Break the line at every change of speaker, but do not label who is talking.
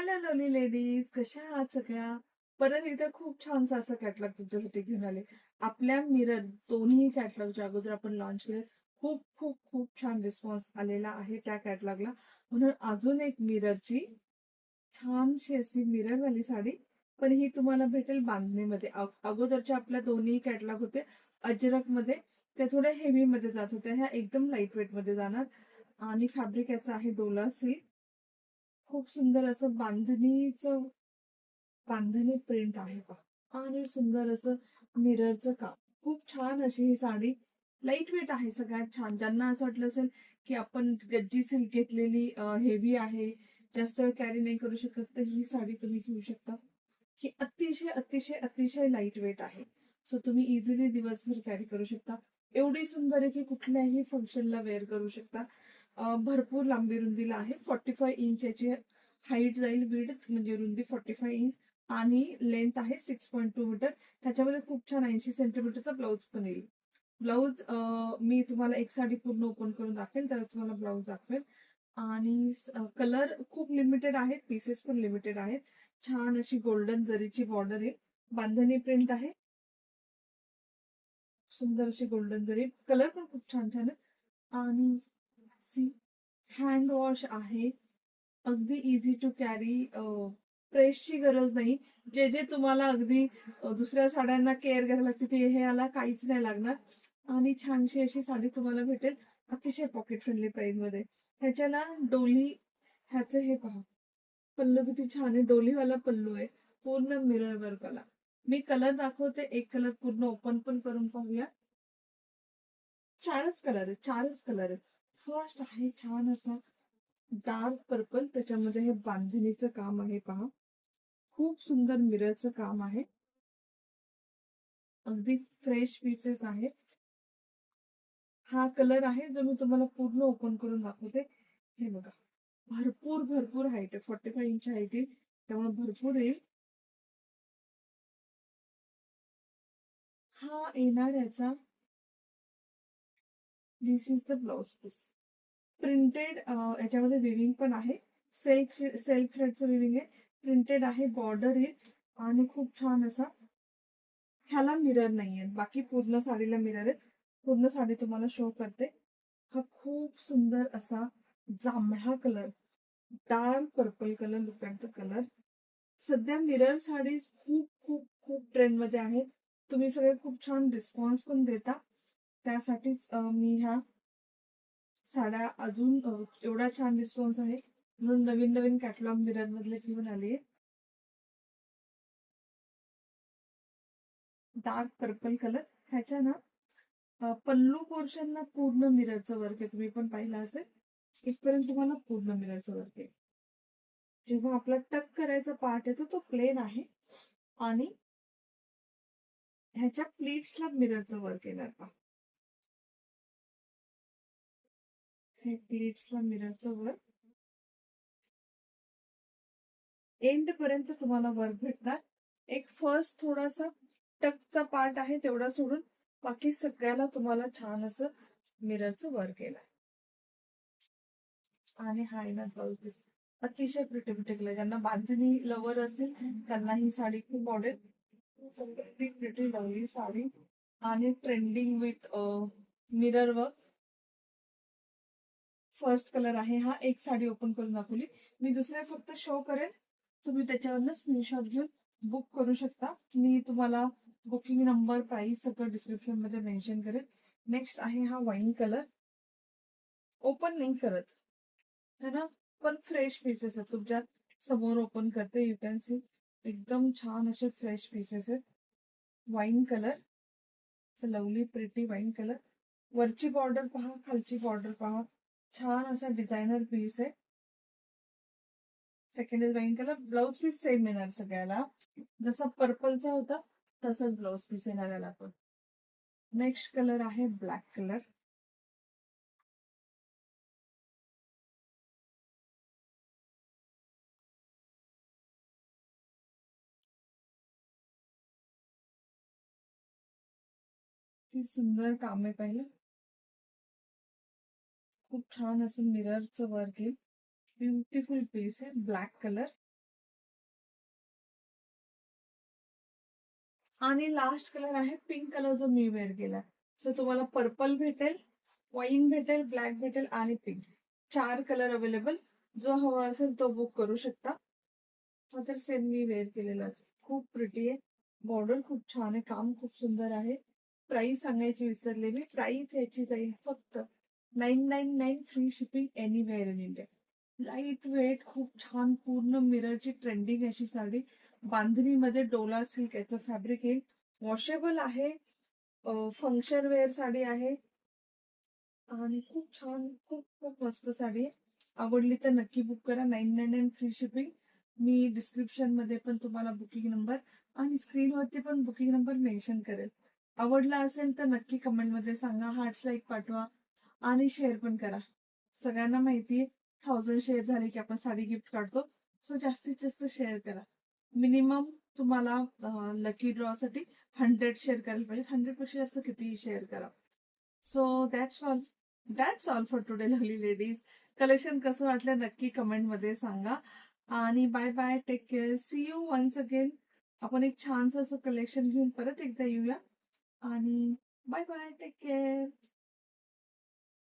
Hello लोली ladies, कशा आहात सगळ्या? परत इथे खूप छानसा असं कॅटलॉग तुमच्यासाठी घेऊन आले. आपल्या मिरर दोन्ही कॅटलॉगच्या अगोदर आपण लॉन्च केले. खूप खूप खूप छान रिस्पॉन्स आलेला आहे त्या कॅटलॉगला. म्हणून अजून एक मिररची छानशी अशी मिररवाली साडी, पण ही तुम्हाला भेटेल बांधणीमध्ये. अगोदरच्या आपल्या दोन्ही कॅटलॉग होते अजरकमध्ये, त्या थोड्या हेवी मध्ये जात होत्या. ह्या एकदम लाईट वेट मध्ये जाणार आणि फॅब्रिक याचा आहे डोला सिल्क. खूप सुंदर असं बांधणी प्रिंट आहे पहा आणि सुंदर असं मिररचं काम. खूप छान अशी ही साडी लाईट वेट आहे. सगळ्यात छान ज्यांना असं वाटलं असेल की आपण गज्जी सिल्क घेतलेली हेवी आहे, जास्त वेळ कॅरी नाही करू शकत, तर ही साडी तुम्ही घेऊ शकता. ही अतिशय अतिशय अतिशय लाईट वेट आहे. सो तुम्ही इझिली दिवसभर कॅरी करू शकता. एवढी सुंदर आहे की कुठल्याही फंक्शनला वेअर करू शकता. भरपूर लांबी रुंदीला आहे. 45 इंच याची हाईट जाईल. विड्थ म्हणजे रुंदी 45 इंच आणि लेंथ आहे 6.2 मीटर. ह्याच्यामध्ये खूप छान 80 सेंटीमीटरचा ब्लाऊज पण येईल. ब्लाऊज मी तुम्हाला एक साडी पूर्ण ओपन करून दाखवेल, त्यावेळेस तुम्हाला ब्लाऊज दाखवेल. आणि कलर खूप लिमिटेड आहेत, पीसेस पण लिमिटेड आहेत. छान अशी गोल्डन जरीची बॉर्डर आहे, बांधणी प्रिंट आहे, सुंदर अशी गोल्डन जरी. कलर पण खूप छान छान आहेत. आणि सी हँड वॉश आहे, अगदी इझी टू कॅरी. प्रेसची गरज नाही. जे जे तुम्हाला अगदी दुसऱ्या साड्यांना केअर करायला लागते ते हे याला काहीच नाही लागणार. आणि छानशी अशी साडी तुम्हाला भेटेल अतिशय पॉकेट फ्रेंडली प्राइस मध्ये. ह्याच्याला डोली, ह्याचं हे पहा पल्लू किती छान आहे. डोलीवाला पल्लू आहे, पूर्ण मिरर वर्क वाला. मी कलर दाखवते, एक कलर पूर्ण ओपन पण करून पाहूया. चारच कलर आहेत, चारच कलर आहेत. फर्स्ट आहे छान असा डार्क पर्पल, त्याच्यामध्ये हे बांधणीचं काम आहे पहा. खूप सुंदर मिररचं काम आहे, अगदी फ्रेश पीसेस आहेत. हा कलर आहे जो मी तुम्हाला पूर्ण ओपन करून दाखवते. हे बघा, भरपूर भरपूर हाईट आहे, 45 इंच हाईट आहे, त्यामुळे भरपूर येईल. हा येणार याचा, this is the blouse piece. Printed याच्यामध्ये विविंग पण आहे, सेल्फ थ्रेडचं विविंग आहे. प्रिंटेड आहे, बॉर्डर येईल आणि खूप छान असा. ह्याला मिरर नाहीये, बाकी पूर्ण साडीला मिरर आहेत. पूर्ण साडी तुम्हाला शो करते. हा खूप सुंदर असा जांभळा colour, dark purple colour. Look at the colour. सध्या मिरर साडी खूप खूप खूप ट्रेंड मध्ये आहेत. तुम्ही सगळे खूप छान रिस्पॉन्स पण देता, त्यासाठीच मी ह्या साड्या अजून एवढा छान रिस्पॉन्स आहे म्हणून नवीन नवीन कॅटलॉग मिरर मधले घेऊन आले. Dark purple colour. ह्याच्या ना पल्लू पोर्शनला पूर्ण मिररचं वर्क आहे, तुम्ही पण पाहिलं असेल. इथपर्यंत तुम्हाला पूर्ण मिररचं वर्क आहे. जेव्हा आपला टक करायचा पार्ट येतो तो प्लेन आहे आणि ह्याच्या प्लीट्सला मिररचं वर्क येणार पहा. हे प्लीट्सला मिररचं वर्क, एंड पर्यंत तुम्हाला वर्क भेटणार. एक फर्स्ट थोडासा टकचा पार्ट आहे तेवढा सोडून बाकी सगळ्याला तुम्हाला छान असं मिररचं वर्क येणार. आणि हा येणार ब्लाउज पीस, अतिशय प्रिटी प्रिटी कलर. ज्यांना बांधणी लवर असतील त्यांना ही साडी खूप आवडेल. प्रिटी लवली साडी आणि trending with mirror work. First colour आहे हा. एक साडी ओपन करून दाखवली, मी दुसऱ्या फक्त शो करेल, तुम्ही त्याच्यावरनं स्क्रीनशॉट घेऊन बुक करू शकता. मी तुम्हाला बुकिंग नंबर, प्राइस सगळं डिस्क्रिप्शन मध्ये मेन्शन करेल. नेक्स्ट आहे हा वाईन कलर. ओपन नाही करत है ना, पण फ्रेश पीसेस आहेत. तुमच्या समोर ओपन करते, यू कॅन सी. एकदम छान असे फ्रेश पीसेस आहेत. Wine colour, lovely pretty wine colour. वरची बॉर्डर पहा, खालची बॉर्डर पहा, छान असा डिझायनर पीस आहे. Second is wine colour. Blouse piece same येणार सगळ्याला, जसा पर्पलचा होता तसाच ब्लाउज पीस येणार याला पण. नेक्स्ट कलर आहे ब्लॅक कलर. ती सुंदर काम आहे, पाहिलं. खूप छान असं मिररचं वर्क आहे. ब्युटिफुल पीस आहे, ब्लॅक कलर. आणि लास्ट कलर आहे पिंक कलर जो मी वेअर केलाय. सो तुम्हाला पर्पल भेटेल, वाईन भेटेल, ब्लॅक भेटेल आणि पिंक. 4 colour available. जो हवा असेल तो बुक करू शकता. हा तर सेम मी वेअर केलेलाच. खूप प्रिटी आहे. बॉर्डर खूप छान आहे. काम खूप सुंदर आहे. प्राइस सांगायची विसरले मी. प्राइस याची जाईल फक्त 999 free shipping anywhere in India. Light weight खूप छान पूर्ण मिररची ट्रेंडिंग अशी साडी. बांधणीमध्ये डोला सिल्क याचं फॅब्रिक येईल. वॉशेबल आहे. फंक्शन वेअर साडी आहे आणि खूप छान, खूप खूप मस्त साडी आहे. आवडली तर नक्की बुक करा. 999 फ्री शिपिंग. मी डिस्क्रिप्शन मध्ये पण तुम्हाला बुकिंग नंबर आणि स्क्रीनवरती पण बुकिंग नंबर मेन्शन करेल. आवडला असेल तर नक्की कमेंटमध्ये सांगा. हार्ट्स लाईक पाठवा आणि शेअर पण करा. सगळ्यांना माहिती आहे 1000 शेअर झाले की आपण साडी गिफ्ट काढतो. सो जास्तीत जास्त शेअर करा. मिनिमम तुम्हाला लकी ड्रॉ साठी 100 शेअर करायला पाहिजे. 100 पेक्षा जास्त कितीही शेअर करा. So that's all for today lovely ladies. Collection कसं वाटलं नक्की कमेंटमध्ये सांगा. आणि bye bye, take care, see you once again. आपण एक छानसं असं कलेक्शन घेऊन परत एकदा येऊया. आणि बाय बाय, टेक केअर.